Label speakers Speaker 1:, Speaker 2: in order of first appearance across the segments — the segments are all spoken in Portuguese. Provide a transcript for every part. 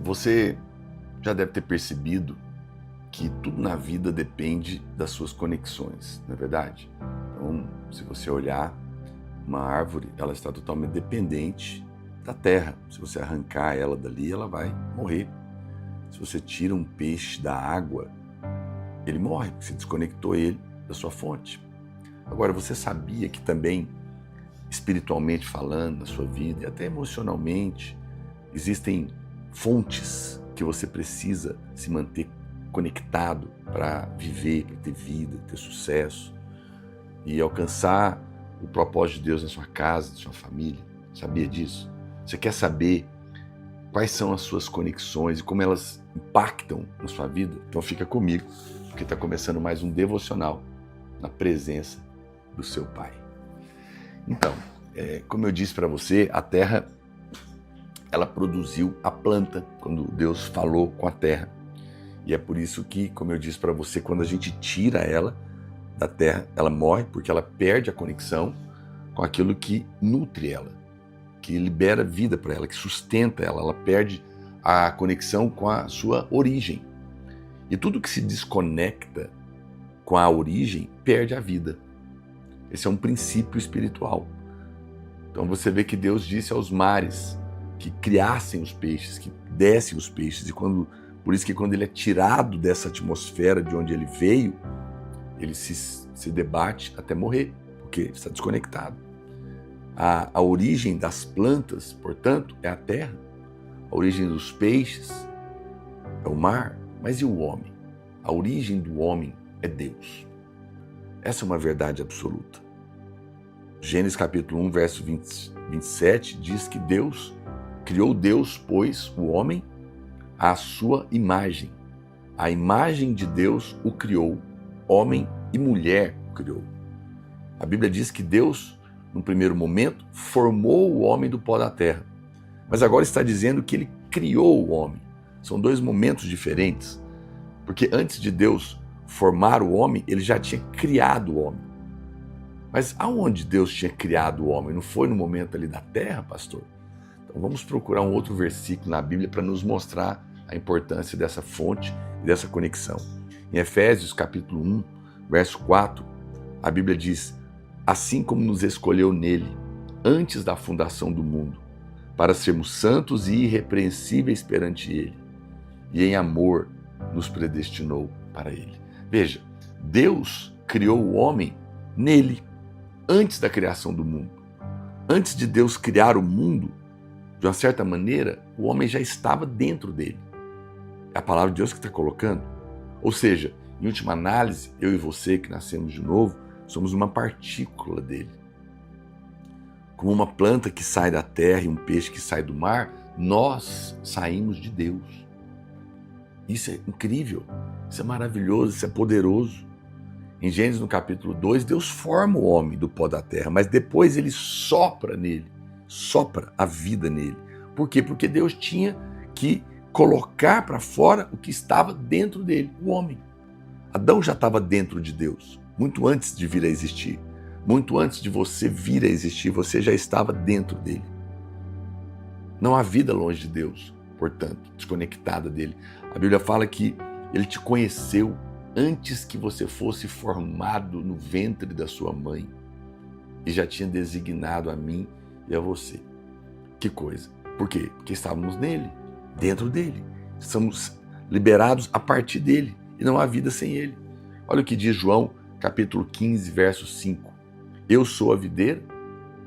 Speaker 1: Você já deve ter percebido que tudo na vida depende das suas conexões, não é verdade? Então, se você olhar uma árvore, ela está totalmente dependente da terra. Se você arrancar ela dali, ela vai morrer. Se você tira um peixe da água, ele morre, porque você desconectou ele da sua fonte. Agora, você sabia que também, espiritualmente falando, na sua vida e até emocionalmente, existem fontes que você precisa se manter conectado para viver, para ter vida, ter sucesso e alcançar o propósito de Deus na sua casa, na sua família? Sabia disso? Você quer saber quais são as suas conexões e como elas impactam na sua vida? Então fica comigo, porque está começando mais um devocional na presença do seu Pai. Então, como eu disse para você, a terra, ela produziu a planta quando Deus falou com a terra. E é por isso que, como eu disse para você, quando a gente tira ela da terra, ela morre, porque ela perde a conexão com aquilo que nutre ela, que libera vida para ela, que sustenta ela. Ela perde a conexão com a sua origem. E tudo que se desconecta com a origem perde a vida. Esse é um princípio espiritual. Então você vê que Deus disse aos mares que criassem os peixes, que dessem os peixes. E por isso que quando ele é tirado dessa atmosfera de onde ele veio, ele se debate até morrer, porque está desconectado. A origem das plantas, portanto, é a terra. A origem dos peixes é o mar. Mas e o homem? A origem do homem é Deus. Essa é uma verdade absoluta. Gênesis capítulo 1, verso 27 diz que criou Deus, pois, o homem à sua imagem. A imagem de Deus o criou, homem e mulher o criou. A Bíblia diz que Deus, no primeiro momento, formou o homem do pó da terra. Mas agora está dizendo que ele criou o homem. São dois momentos diferentes. Porque antes de Deus formar o homem, ele já tinha criado o homem. Mas aonde Deus tinha criado o homem? Não foi no momento ali da terra, pastor? Então vamos procurar um outro versículo na Bíblia para nos mostrar a importância dessa fonte e dessa conexão. Em Efésios capítulo 1, verso 4, a Bíblia diz: assim como nos escolheu nele, antes da fundação do mundo, para sermos santos e irrepreensíveis perante ele, e em amor nos predestinou para ele. Veja, Deus criou o homem nele, antes da criação do mundo. Antes de Deus criar o mundo, de uma certa maneira, o homem já estava dentro dele. É a palavra de Deus que está colocando. Ou seja, em última análise, eu e você que nascemos de novo, somos uma partícula dele. Como uma planta que sai da terra e um peixe que sai do mar, nós saímos de Deus. Isso é incrível, isso é maravilhoso, isso é poderoso. Em Gênesis, no capítulo 2, Deus forma o homem do pó da terra, mas depois ele sopra nele, sopra a vida nele. Por quê? Porque Deus tinha que colocar para fora o que estava dentro dele, o homem. Adão já estava dentro de Deus, muito antes de vir a existir. Muito antes de você vir a existir, você já estava dentro dele. Não há vida longe de Deus, portanto, desconectada dele. A Bíblia fala que ele te conheceu antes que você fosse formado no ventre da sua mãe e já tinha designado a mim e a você. Que coisa! Por quê? Porque estávamos nele, dentro dele. Somos liberados a partir dele e não há vida sem ele. Olha o que diz João, capítulo 15, verso 5. Eu sou a videira,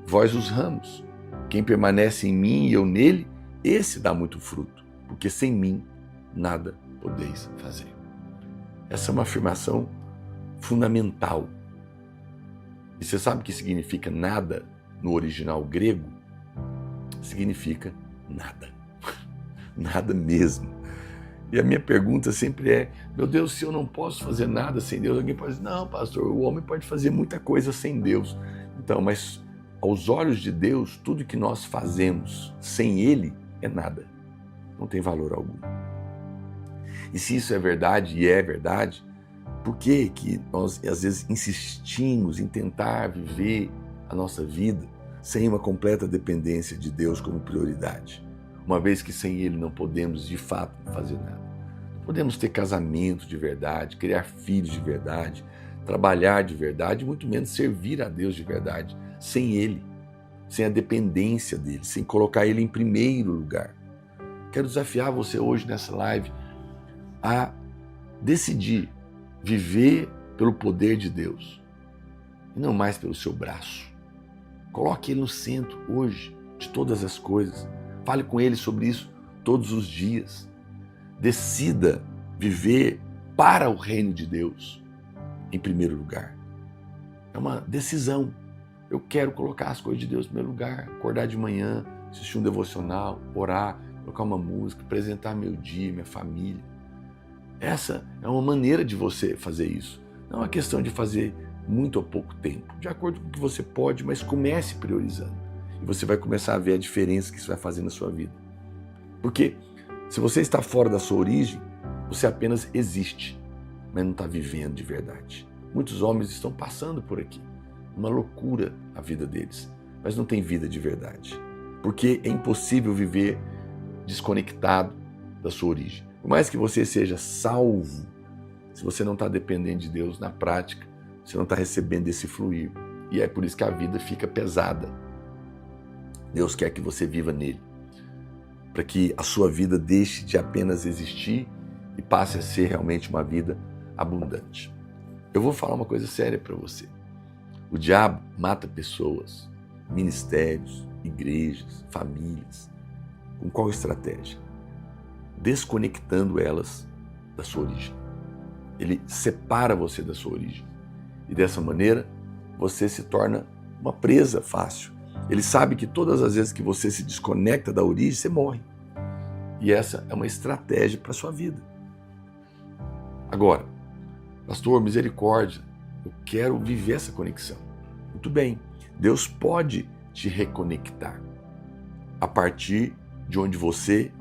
Speaker 1: vós os ramos. Quem permanece em mim e eu nele, esse dá muito fruto, porque sem mim nada podeis fazer. Essa é uma afirmação fundamental. E você sabe o que significa nada no original grego? Significa nada. Nada mesmo. E a minha pergunta sempre é, meu Deus, se eu não posso fazer nada sem Deus, alguém pode dizer, não, pastor, o homem pode fazer muita coisa sem Deus. Então, mas aos olhos de Deus, tudo que nós fazemos sem Ele é nada. Não tem valor algum. E se isso é verdade, e é verdade, por que nós, às vezes, insistimos em tentar viver a nossa vida sem uma completa dependência de Deus como prioridade? uma vez que sem Ele não podemos de fato fazer nada. Não podemos ter casamento de verdade, criar filhos de verdade, trabalhar de verdade, muito menos servir a Deus de verdade, sem Ele, sem a dependência dEle, sem colocar Ele em primeiro lugar. Quero desafiar você hoje nessa live a decidir viver pelo poder de Deus e não mais pelo seu braço. Coloque Ele no centro hoje de todas as coisas. Fale com Ele sobre isso todos os dias. Decida viver para o reino de Deus em primeiro lugar. É uma decisão. Eu quero colocar as coisas de Deus em primeiro lugar. Acordar de manhã, assistir um devocional, orar, colocar uma música, apresentar meu dia, minha família. Essa é uma maneira de você fazer isso. Não é uma questão de fazer muito ou pouco tempo. De acordo com o que você pode, mas comece priorizando. E você vai começar a ver a diferença que isso vai fazer na sua vida. Porque se você está fora da sua origem, você apenas existe, mas não está vivendo de verdade. Muitos homens estão passando por aqui. Uma loucura a vida deles, mas não tem vida de verdade. Porque é impossível viver desconectado da sua origem. Por mais que você seja salvo, se você não está dependendo de Deus na prática, você não está recebendo esse fluir. E é por isso que a vida fica pesada. Deus quer que você viva nele, para que a sua vida deixe de apenas existir e passe a ser realmente uma vida abundante. Eu vou falar uma coisa séria para você. O diabo mata pessoas, ministérios, igrejas, famílias. Com qual estratégia? Desconectando elas da sua origem. Ele separa você da sua origem. E dessa maneira, você se torna uma presa fácil. Ele sabe que todas as vezes que você se desconecta da origem, você morre. E essa é uma estratégia para a sua vida. Agora, pastor, misericórdia, eu quero viver essa conexão. Muito bem, Deus pode te reconectar a partir de onde você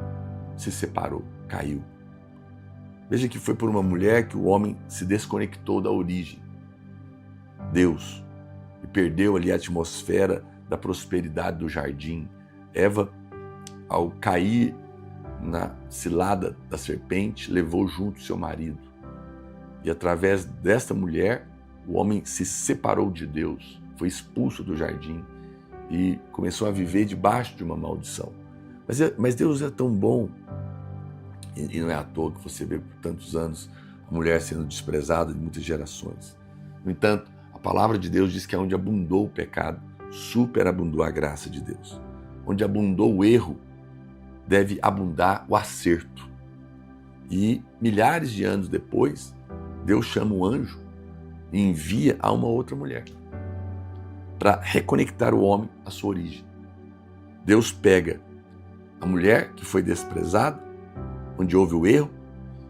Speaker 1: se separou, caiu. Veja que foi por uma mulher que o homem se desconectou da origem, Deus, e perdeu ali a atmosfera da prosperidade do jardim. Eva, ao cair na cilada da serpente, levou junto seu marido. E através desta mulher, o homem se separou de Deus, foi expulso do jardim e começou a viver debaixo de uma maldição. Mas Deus é tão bom, e não é à toa que você vê por tantos anos a mulher sendo desprezada de muitas gerações. No entanto, a palavra de Deus diz que onde abundou o pecado, superabundou a graça de Deus. Onde abundou o erro, deve abundar o acerto. E milhares de anos depois, Deus chama o anjo e envia a uma outra mulher para reconectar o homem à sua origem. Deus pega a mulher que foi desprezada, onde houve o erro,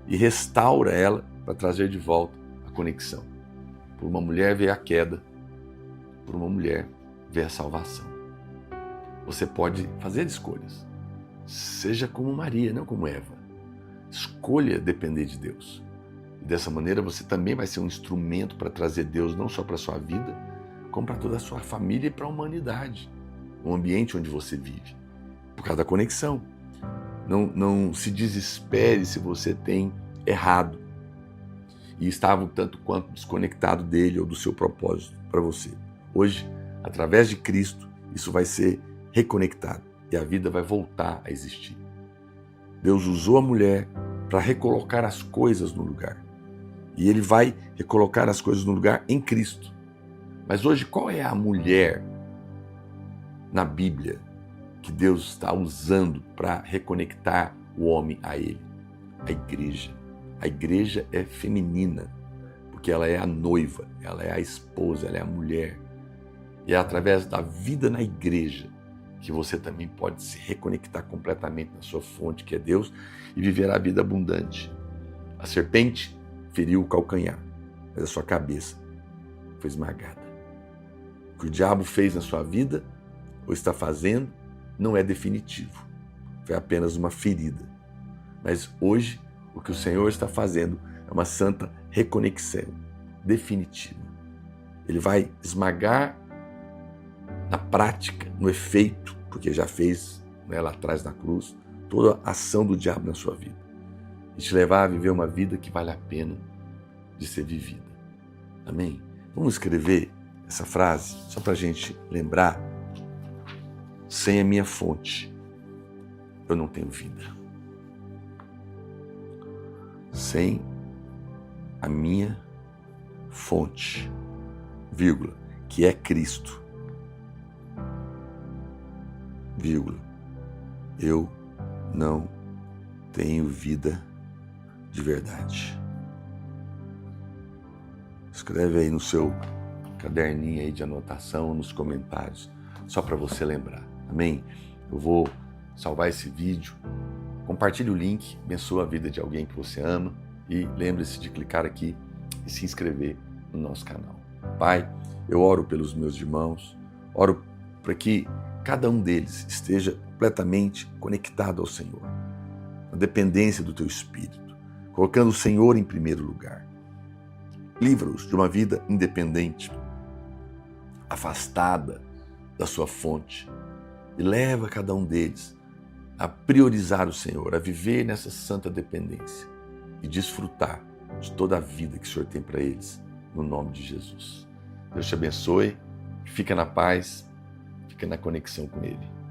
Speaker 1: e restaura ela para trazer de volta a conexão. Por uma mulher veio a queda, por uma mulher veio a salvação. Você pode fazer escolhas. Seja como Maria, não como Eva. Escolha depender de Deus. E dessa maneira você também vai ser um instrumento para trazer Deus não só para a sua vida, como para toda a sua família e para a humanidade, o ambiente onde você vive, por causa da conexão. Não se desespere se você tem errado e estava um tanto quanto desconectado dele ou do seu propósito para você. Hoje, através de Cristo, isso vai ser reconectado e a vida vai voltar a existir. Deus usou a mulher para recolocar as coisas no lugar. E Ele vai recolocar as coisas no lugar em Cristo. Mas hoje, qual é a mulher na Bíblia que Deus está usando para reconectar o homem a Ele? A igreja. A igreja é feminina, porque ela é a noiva, ela é a esposa, ela é a mulher. E é através da vida na igreja que você também pode se reconectar completamente na sua fonte, que é Deus, e viver a vida abundante. A serpente feriu o calcanhar, mas a sua cabeça foi esmagada. O que o diabo fez na sua vida, ou está fazendo, não é definitivo. Foi apenas uma ferida. Mas hoje, o que o Senhor está fazendo é uma santa reconexão definitiva. Ele vai esmagar na prática, no efeito, porque já fez lá atrás na cruz, toda a ação do diabo na sua vida e te levar a viver uma vida que vale a pena de ser vivida. Amém? Vamos escrever essa frase só para a gente lembrar. Sem a minha fonte, eu não tenho vida. Sem a minha fonte, vírgula, que é Cristo, vírgula, eu não tenho vida de verdade. Escreve aí no seu caderninho aí de anotação, nos comentários, só para você lembrar. Amém? Eu vou salvar esse vídeo, compartilhe o link, abençoa a vida de alguém que você ama e lembre-se de clicar aqui e se inscrever no nosso canal. Pai, eu oro pelos meus irmãos, oro para que cada um deles esteja completamente conectado ao Senhor, na dependência do Teu Espírito, colocando o Senhor em primeiro lugar. Livra-os de uma vida independente, afastada da sua fonte, e leva cada um deles a priorizar o Senhor, a viver nessa santa dependência e desfrutar de toda a vida que o Senhor tem para eles, no nome de Jesus. Deus te abençoe, fica na paz, fica na conexão com Ele.